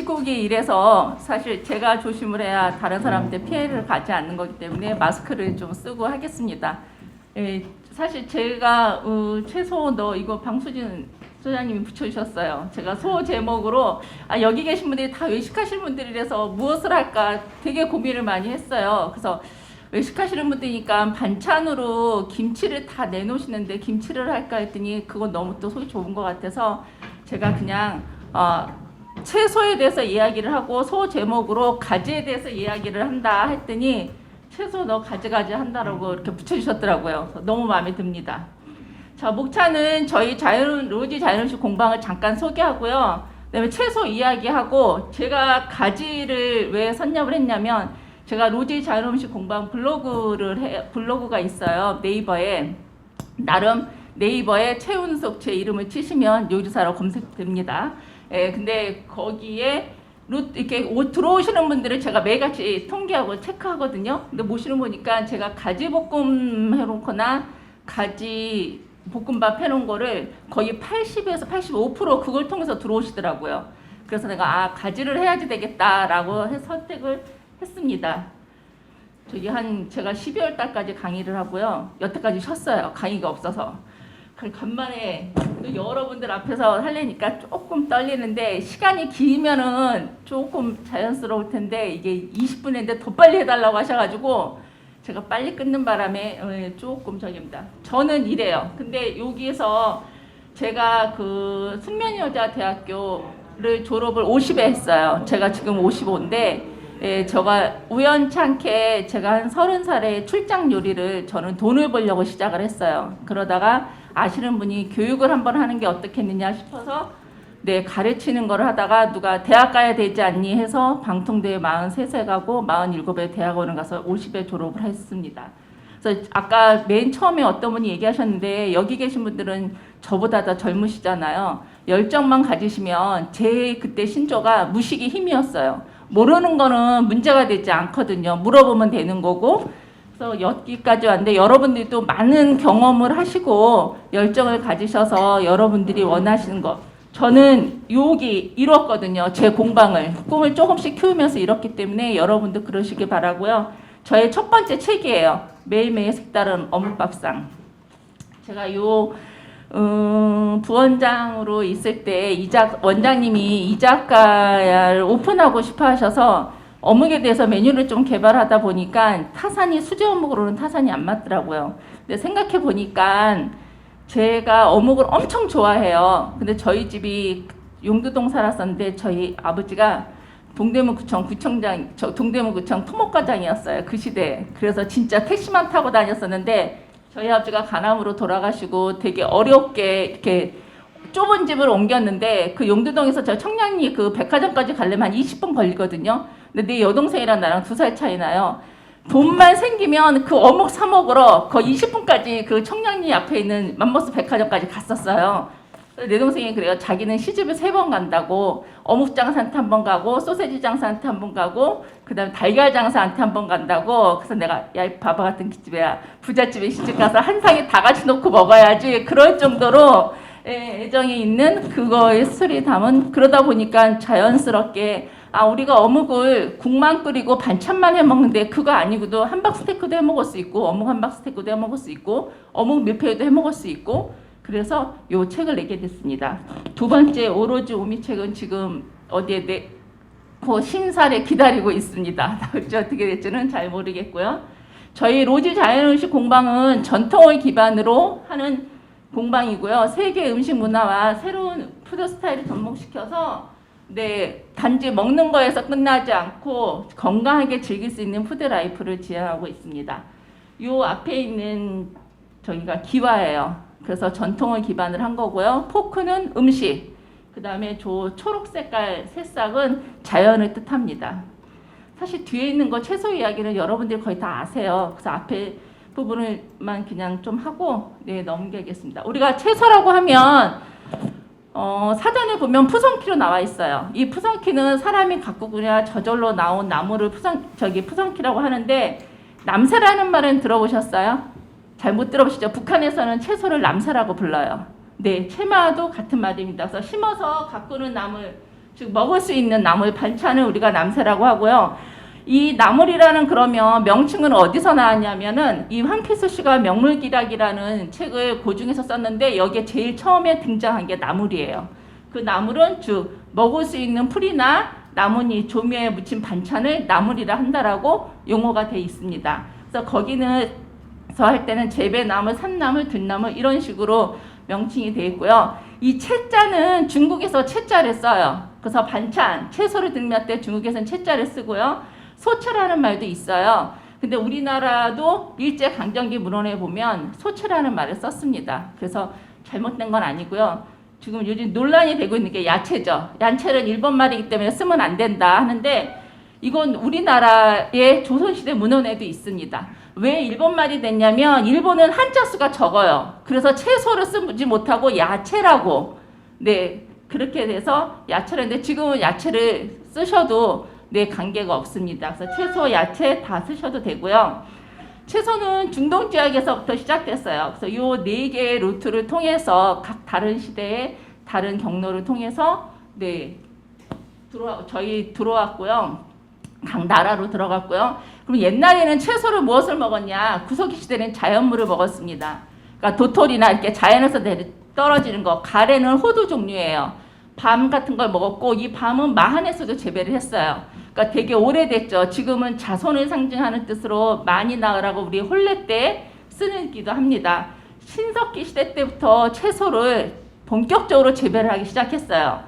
시국이 이래서 사실 제가 조심을 해야 다른 사람한테 피해를 가지 않는 거기 때문에 마스크를 좀 쓰고 하겠습니다. 사실 제가 최소 이거 방수진 소장님이 붙여주셨어요. 제가 소 제목으로 여기 계신 분들이 다 외식하시는 분들이라서 무엇을 할까 되게 고민을 많이 했어요. 그래서 외식하시는 분들이니까 반찬으로 김치를 다 내놓으시는데 김치를 할까 했더니 그건 너무 또 속이 좁은 것 같아서 제가 그냥 채소에 대해서 이야기를 하고 소 제목으로 가지에 대해서 이야기를 한다 했더니 채소 너 가지 한다라고 이렇게 붙여주셨더라고요. 너무 마음에 듭니다. 자, 목차는 저희 로지 자연음식 공방을 잠깐 소개하고요. 그다음에 채소 이야기하고 제가 가지를 왜 선nhập을 했냐면 제가 로지 자연음식 공방 블로그가 있어요. 네이버에 나름 네이버에 최운숙 제 이름을 치시면 요리사로 검색됩니다. 근데 거기에 이렇게 들어오시는 분들을 제가 매일같이 통계하고 체크하거든요. 근데 모시는 보니까 제가 가지 볶음 해놓거나 가지 볶음밥 해놓은 거를 거의 80에서 85% 그걸 통해서 들어오시더라고요. 그래서 내가 가지를 해야지 되겠다라고 선택을 했습니다. 제가 12월 달까지 강의를 하고요. 여태까지 쉬었어요. 강의가 없어서. 간만에 여러분들 앞에서 하려니까 조금 떨리는데 시간이 길면은 조금 자연스러울 텐데 이게 20분 했는데 더 빨리 해달라고 하셔가지고 제가 빨리 끊는 바람에 조금 저기입니다. 저는 이래요. 근데 여기에서 제가 그 숙면여자대학교를 졸업을 50에 했어요. 제가 지금 55인데 제가 우연찮게 제가 한 30살에 출장 요리를 저는 돈을 벌려고 시작을 했어요. 그러다가 아시는 분이 교육을 한번 하는 게 어떻겠느냐 싶어서 가르치는 걸 하다가 누가 대학 가야 되지 않니 해서 방통대에 43세 가고 47에 대학원을 가서 50에 졸업을 했습니다. 그래서 아까 맨 처음에 어떤 분이 얘기하셨는데 여기 계신 분들은 저보다 더 젊으시잖아요. 열정만 가지시면 제 그때 신조가 무식이 힘이었어요. 모르는 거는 문제가 되지 않거든요. 물어보면 되는 거고. 그래서 여기까지 왔는데 여러분들도 많은 경험을 하시고 열정을 가지셔서 여러분들이 원하시는 거. 저는 여기 이뤘거든요. 제 공방을. 꿈을 조금씩 키우면서 이뤘기 때문에 여러분도 그러시길 바라고요. 저의 첫 번째 책이에요. 매일매일 색다른 어묵밥상. 제가 부원장으로 있을 때 원장님이 이 작가를 오픈하고 싶어 하셔서 어묵에 대해서 메뉴를 좀 개발하다 보니까 수제 어묵으로는 타산이 안 맞더라고요. 근데 생각해 보니까 제가 어묵을 엄청 좋아해요. 근데 저희 집이 용두동 살았었는데 저희 아버지가 동대문구청 토목과장이었어요. 그 시대에. 그래서 진짜 택시만 타고 다녔었는데 저희 아버지가 간암으로 돌아가시고 되게 어렵게 이렇게 좁은 집을 옮겼는데 그 용두동에서 저 청량리 그 백화점까지 가려면 한 20분 걸리거든요. 근데 내 여동생이랑 나랑 2살 차이 나요. 돈만 생기면 그 어묵 사 먹으러 거의 20분까지 그 청량리 앞에 있는 맘모스 백화점까지 갔었어요. 내 동생이 그래요. 자기는 시집을 3번 간다고 어묵 장사한테 1번 가고 소세지 장사한테 1번 가고 그다음 달걀 장사한테 1번 간다고. 그래서 내가 야 이 바보 같은 기집애야 부잣집에 시집 가서 한 상에 다 같이 놓고 먹어야지 그럴 정도로 애정이 있는 그거의 스토리 담은. 그러다 보니까 자연스럽게 우리가 어묵을 국만 끓이고 반찬만 해 먹는데 그거 아니고도 함박 스테이크도 해 먹을 수 있고 어묵 함박 스테이크도 해 먹을 수 있고 어묵 밀푀유도 해 먹을 수 있고. 그래서 요 책을 내게 됐습니다. 두 번째 오로지 오미 책은 지금 어디에 신사를 기다리고 있습니다. 나올지 어떻게 될지는 잘 모르겠고요. 저희 로지 자연음식 공방은 전통을 기반으로 하는 공방이고요. 세계 음식 문화와 새로운 푸드 스타일을 접목시켜서 단지 먹는 거에서 끝나지 않고 건강하게 즐길 수 있는 푸드 라이프를 지향하고 있습니다. 요 앞에 있는 저기가 기와예요. 그래서 전통을 기반을 한 거고요. 포크는 음식, 그 다음에 초록 색깔 새싹은 자연을 뜻합니다. 사실 뒤에 있는 거 채소 이야기는 여러분들이 거의 다 아세요. 그래서 앞에 부분을만 그냥 좀 하고 넘기겠습니다. 우리가 채소라고 하면 사전에 보면 푸성키로 나와 있어요. 이 푸성키는 사람이 갖고 그냥 저절로 나온 나무를 푸성키라고 하는데 남새라는 말은 들어보셨어요? 잘 못 들어보시죠? 북한에서는 채소를 남새라고 불러요. 채마도 같은 말입니다. 그래서 심어서 가꾸는 나물 즉 먹을 수 있는 나물 반찬을 우리가 남새라고 하고요. 이 나물이라는 그러면 명칭은 어디서 나왔냐면은 이 황필수 씨가 명물기락이라는 책을 고중에서 썼는데 여기에 제일 처음에 등장한 게 나물이에요. 그 나물은 즉 먹을 수 있는 풀이나 나뭇잎, 조미에 묻힌 반찬을 나물이라 한다라고 용어가 돼 있습니다. 그래서 거기는 할 때는 재배나물, 산나물, 들나물 이런 식으로 명칭이 되어 있고요. 이 채자는 중국에서 채자를 써요. 그래서 반찬, 채소를 들면 때 중국에서는 채자를 쓰고요. 소채라는 말도 있어요. 근데 우리나라도 일제강점기 문헌에 보면 소채라는 말을 썼습니다. 그래서 잘못된 건 아니고요. 지금 요즘 논란이 되고 있는 게 야채죠. 야채는 일본 말이기 때문에 쓰면 안 된다 하는데 이건 우리나라의 조선시대 문헌에도 있습니다. 왜 일본 말이 됐냐면 일본은 한자 수가 적어요. 그래서 채소를 쓰지 못하고 야채라고 그렇게 돼서 야채를 했는데 지금은 야채를 쓰셔도 관계가 없습니다. 그래서 채소, 야채 다 쓰셔도 되고요. 채소는 중동 지역에서부터 시작됐어요. 그래서 요 4개의 루트를 통해서 각 다른 시대의 다른 경로를 통해서 저희 들어왔고요. 각 나라로 들어갔고요. 그럼 옛날에는 채소를 무엇을 먹었냐? 구석기 시대는 자연물을 먹었습니다. 그러니까 도토리나 이렇게 자연에서 떨어지는 거, 가래는 호두 종류예요. 밤 같은 걸 먹었고 이 밤은 마한에서도 재배를 했어요. 그러니까 되게 오래됐죠. 지금은 자손을 상징하는 뜻으로 많이 나으라고 우리 혼례 때 쓰기도 합니다. 신석기 시대 때부터 채소를 본격적으로 재배를 하기 시작했어요.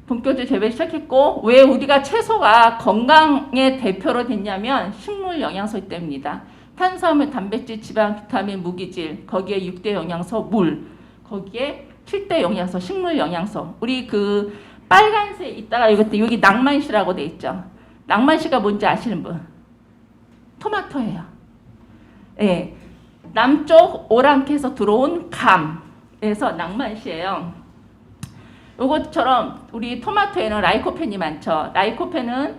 본격적으로 재배를 시작했고 왜 우리가 채소가 건강의 대표로 됐냐면 식물 영양소 때문입니다. 탄수화물, 단백질, 지방, 비타민, 무기질, 거기에 6대 영양소, 물, 거기에 7대 영양소, 식물 영양소. 우리 그 빨간색 있다가 여기 낭만씨라고 돼 있죠. 낭만씨가 뭔지 아시는 분? 토마토예요. 예. 남쪽 오랑캐에서 들어온 감에서 낭만씨예요. 요것처럼 우리 토마토에는 라이코펜이 많죠. 라이코펜은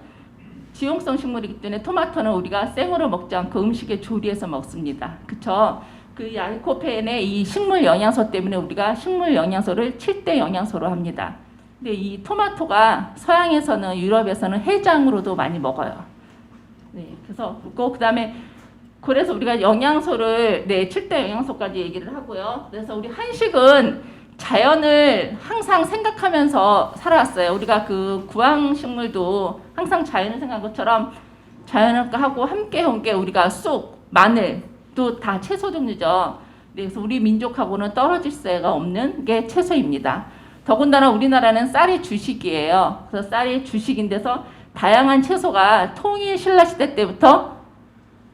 지용성 식물이기 때문에 토마토는 우리가 생으로 먹지 않고 음식에 조리해서 먹습니다. 그쵸? 그 라이코펜의 이 식물 영양소 때문에 우리가 식물 영양소를 7대 영양소로 합니다. 근데 이 토마토가 서양에서는 유럽에서는 해장으로도 많이 먹어요. 그래서 그다음에 그래서 우리가 영양소를 7대 영양소까지 얘기를 하고요. 그래서 우리 한식은 자연을 항상 생각하면서 살아왔어요. 우리가 그 구황식물도 항상 자연을 생각한 것처럼 자연을 하고 함께 온 게 우리가 쑥, 마늘 또 다 채소 종류죠. 그래서 우리 민족하고는 떨어질 수가 없는 게 채소입니다. 더군다나 우리나라는 쌀이 주식이에요. 그래서 쌀이 주식인데서 다양한 채소가 통일 신라 시대 때부터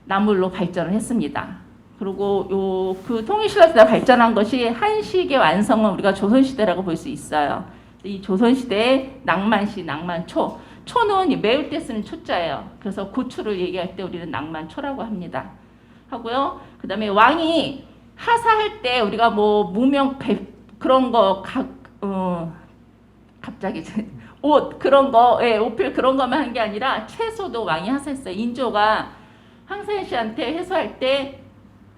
나물로 발전을 했습니다. 그리고 그 통일 신라 시대가 발전한 것이 한식의 완성은 우리가 조선 시대라고 볼 수 있어요. 이 조선 시대의 낭만시, 낭만초. 초는 매울 때 쓰는 초자예요. 그래서 고추를 얘기할 때 우리는 낭만초라고 합니다. 하고요. 그다음에 왕이 하사할 때 우리가 뭐 무명 그런 거 갑자기 옷 그런 거, 옷필 그런 거만 한 게 아니라 채소도 왕이 하사했어요. 인조가 황세현 씨한테 해소할 때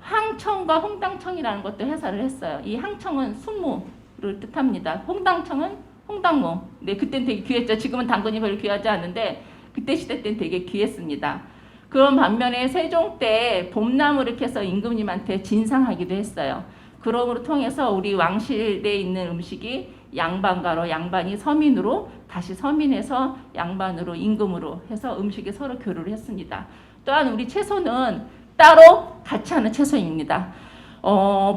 항청과 홍당청이라는 것도 해설을 했어요. 이 항청은 순무를 뜻합니다. 홍당청은 홍당무. 그때는 되게 귀했죠. 지금은 당근이 별로 귀하지 않은데 그때 시대 때는 되게 귀했습니다. 그런 반면에 세종 때 봄나무를 캐서 임금님한테 진상하기도 했어요. 그러므로 통해서 우리 왕실에 있는 음식이 양반가로 양반이 서민으로 다시 서민에서 양반으로 임금으로 해서 음식이 서로 교류를 했습니다. 또한 우리 채소는 따로 같이 하는 채소입니다.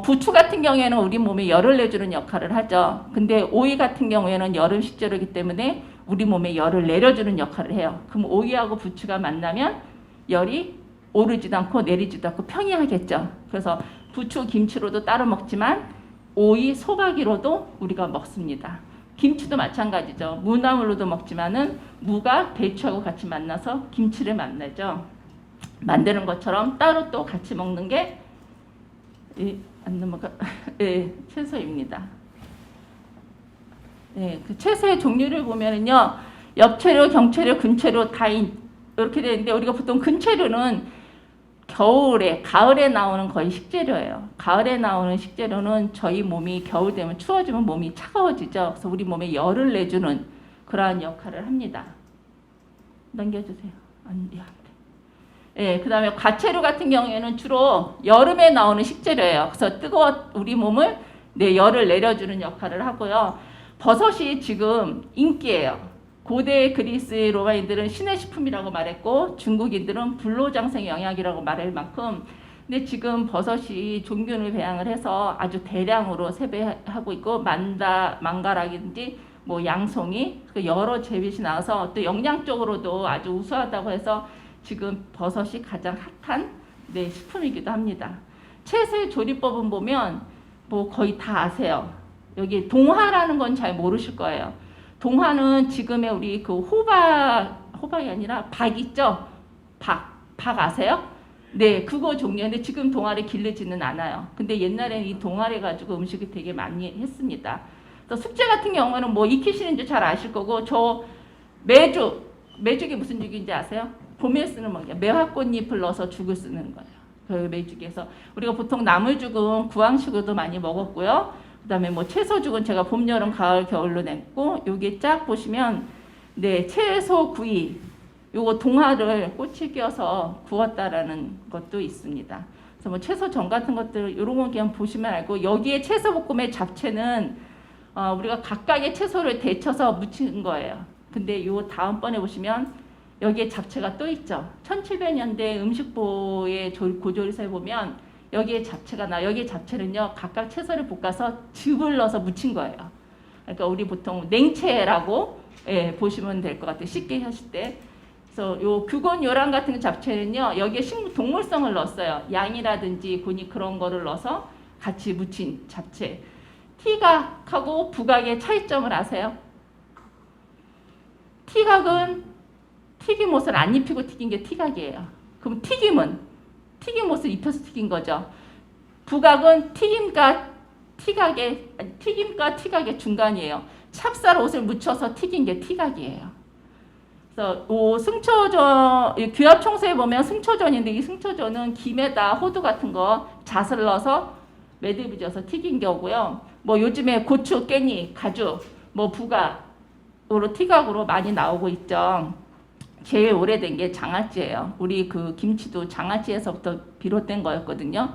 부추 같은 경우에는 우리 몸에 열을 내주는 역할을 하죠. 근데 오이 같은 경우에는 여름 식재료이기 때문에 우리 몸에 열을 내려주는 역할을 해요. 그럼 오이하고 부추가 만나면 열이 오르지도 않고 내리지도 않고 평이하겠죠. 그래서 부추, 김치로도 따로 먹지만 오이, 소박이로도 우리가 먹습니다. 김치도 마찬가지죠. 무나물로도 먹지만은 무가 배추하고 같이 만나서 김치를 만드는 것처럼 따로 또 같이 먹는 게 채소입니다. 그 채소의 종류를 보면은요, 엽채류, 경채류, 근채류 다 이렇게 되는데 우리가 보통 근채류는 겨울에, 가을에 나오는 거의 식재료예요. 가을에 나오는 식재료는 저희 몸이 겨울 되면 추워지면 몸이 차가워지죠. 그래서 우리 몸에 열을 내주는 그러한 역할을 합니다. 넘겨주세요. 안 돼. 예, 그다음에 과채류 같은 경우에는 주로 여름에 나오는 식재료예요. 그래서 우리 몸을 열을 내려주는 역할을 하고요. 버섯이 지금 인기예요. 고대 그리스 로마인들은 신의 식품이라고 말했고 중국인들은 불로장생 영양이라고 말할 만큼 근데 지금 버섯이 종균을 배양을 해서 아주 대량으로 재배하고 있고 망가라든지 뭐 양송이 여러 재배이 나와서 또 영양적으로도 아주 우수하다고 해서 지금 버섯이 가장 핫한 식품이기도 합니다. 채소의 조리법은 보면 뭐 거의 다 아세요. 여기 동화라는 건 잘 모르실 거예요. 동화는 지금의 우리 그 호박이 아니라 박 있죠? 박 아세요? 네, 그거 종류인데 지금 동아리 기르지는 않아요. 근데 옛날에는 이 동아리 가지고 음식을 되게 많이 했습니다. 그래서 숙제 같은 경우는 뭐 익히시는 줄 잘 아실 거고 저 매죽이 무슨 죽인지 아세요? 봄에 쓰는 먹이야. 매화꽃잎을 넣어서 죽을 쓰는 거예요. 그 매죽에서 우리가 보통 나물죽은 구황식으로도 많이 먹었고요. 그다음에 뭐 채소죽은 제가 봄, 여름, 가을, 겨울로 냈고 여기 쫙 보시면 채소 구이 요거 동화를 꽃이 껴서 구웠다라는 것도 있습니다. 그래서 뭐 채소전 같은 것들 이런 거 그냥 보시면 알고 여기에 채소볶음의 잡채는 우리가 각각의 채소를 데쳐서 무친 거예요. 근데 요 다음번에 보시면 여기에 잡채가 또 있죠. 1700년대 음식보의 고조리서에 보면 여기에 잡채가 여기에 잡채는요 각각 채소를 볶아서 즙을 넣어서 무친 거예요. 그러니까 우리 보통 냉채라고 보시면 될 것 같아요. 쉽게 하실 때. 그래서 요 규곤 요랑 같은 잡채는요 여기에 동물성을 넣었어요. 양이라든지 고니 그런 거를 넣어서 같이 무친 잡채. 티각하고 부각의 차이점을 아세요? 티각은 튀김옷을 안 입히고 튀긴 게 티각이에요. 그럼 튀김옷을 입혀서 튀긴 거죠. 부각은 튀김과 티각의 중간이에요. 찹쌀 옷을 묻혀서 튀긴 게 티각이에요. 그래서 승초전 규합 청소에 보면 승초전인데 이 승초전은 김에다 호두 같은 거 잣을 넣어서 매듭지어서 튀긴 거고요. 뭐 요즘에 고추, 깻잎, 가죽, 뭐 부각으로 티각으로 많이 나오고 있죠. 제일 오래된 게 장아찌예요. 우리 그 김치도 장아찌에서부터 비롯된 거였거든요.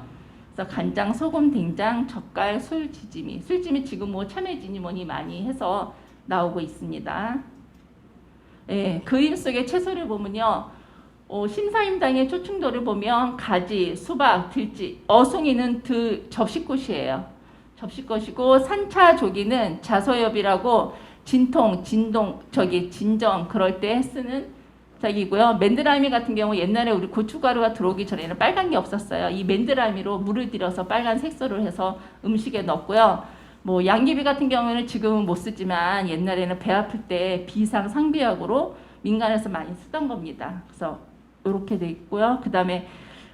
그래서 간장, 소금, 된장, 젓갈, 술지짐이 지금 뭐 참외진이 뭐니 많이 해서 나오고 있습니다. 예, 그림 속의 채소를 보면요. 신사임당의 초충도를 보면 가지, 수박, 들쥐, 어송이는 접시꽃이에요. 접시꽃이고 산차조기는 자소엽이라고 진정 그럴 때 쓰는 이고요. 맨드라미 같은 경우 옛날에 우리 고춧가루가 들어오기 전에는 빨간 게 없었어요. 이 맨드라미로 물을 들여서 빨간 색소를 해서 음식에 넣었고요. 뭐 양귀비 같은 경우에는 지금은 못 쓰지만 옛날에는 배 아플 때 비상 상비약으로 민간에서 많이 쓰던 겁니다. 그래서 이렇게 돼 있고요. 그 다음에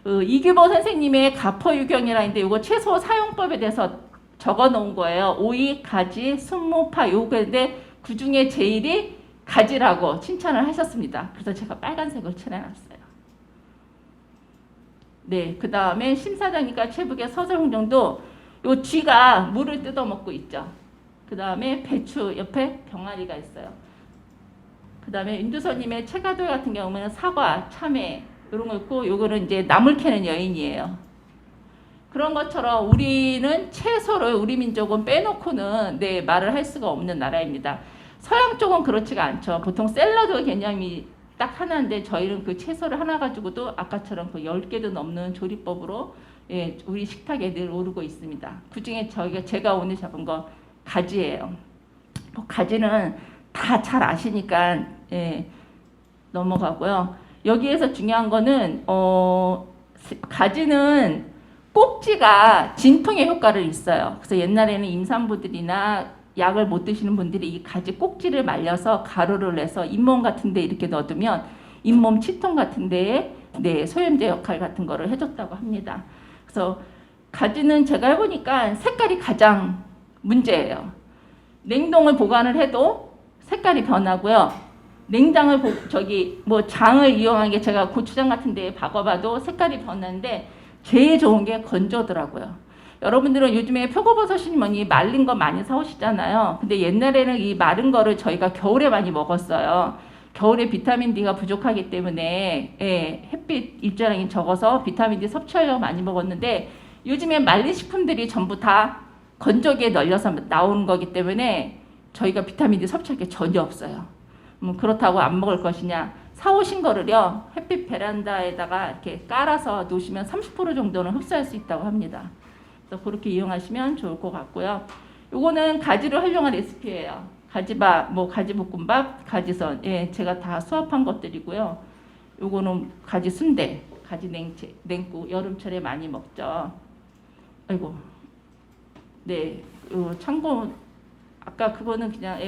이규보 선생님의 가퍼유경이라 있는데 이거 채소 사용법에 대해서 적어 놓은 거예요. 오이, 가지, 순무, 파 요거인데 그 중에 제일이 가지라고 칭찬을 하셨습니다. 그래서 제가 빨간색을 칠해놨어요. 네, 그 다음에 심사장님과 최북의 서설홍정도 요 쥐가 물을 뜯어먹고 있죠. 그 다음에 배추 옆에 병아리가 있어요. 그 다음에 윤두서님의 채가돌 같은 경우는 사과, 참외 이런 거 있고 요거는 이제 나물 캐는 여인이에요. 그런 것처럼 우리는 채소를 우리 민족은 빼놓고는 말을 할 수가 없는 나라입니다. 서양 쪽은 그렇지가 않죠. 보통 샐러드 개념이 딱 하나인데 저희는 그 채소를 하나 가지고도 아까처럼 그 10개도 넘는 조리법으로 우리 식탁에 늘 오르고 있습니다. 그중에 제가 오늘 잡은 거 가지예요. 가지는 다 잘 아시니까 넘어가고요. 여기에서 중요한 거는 가지는 꼭지가 진통의 효과를 있어요. 그래서 옛날에는 임산부들이나 약을 못 드시는 분들이 이 가지 꼭지를 말려서 가루를 내서 잇몸 같은 데 이렇게 넣어두면 잇몸 치통 같은 데에 소염제 역할 같은 거를 해줬다고 합니다. 그래서 가지는 제가 해보니까 색깔이 가장 문제예요. 냉동을 보관을 해도 색깔이 변하고요. 냉장을 장을 이용한 게 제가 고추장 같은 데에 박아봐도 색깔이 변하는데 제일 좋은 게 건조더라고요. 여러분들은 요즘에 표고버섯이니 뭐니 말린 거 많이 사오시잖아요. 근데 옛날에는 이 마른 거를 저희가 겨울에 많이 먹었어요. 겨울에 비타민 D가 부족하기 때문에 햇빛 일조량이 적어서 비타민 D 섭취하려고 많이 먹었는데 요즘에 말린 식품들이 전부 다 건조기에 널려서 나오는 거기 때문에 저희가 비타민 D 섭취할 게 전혀 없어요. 그렇다고 안 먹을 것이냐? 사오신 거를요 햇빛 베란다에다가 이렇게 깔아서 놓으시면 30% 정도는 흡수할 수 있다고 합니다. 그래서 그렇게 이용하시면 좋을 것 같고요. 요거는 가지를 활용한 레시피예요. 가지밥, 뭐 가지볶음밥, 가지선, 제가 다 수합한 것들이고요. 요거는 가지 순대, 가지 냉국, 여름철에 많이 먹죠. 아이고, 네, 참고 아까 그거는 그냥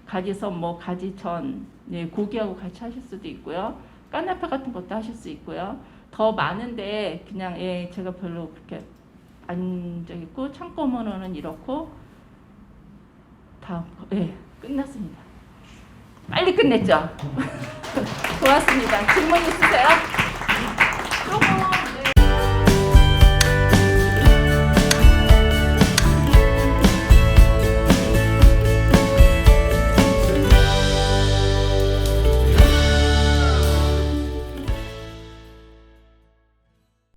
가지선, 뭐 가지전, 고기하고 같이 하실 수도 있고요. 까나페 같은 것도 하실 수 있고요. 더 많은데 그냥 제가 별로 그렇게 안 적있고 참고문어는 이렇고 다 끝났습니다. 빨리 끝냈죠? 고맙습니다. 질문 있으세요?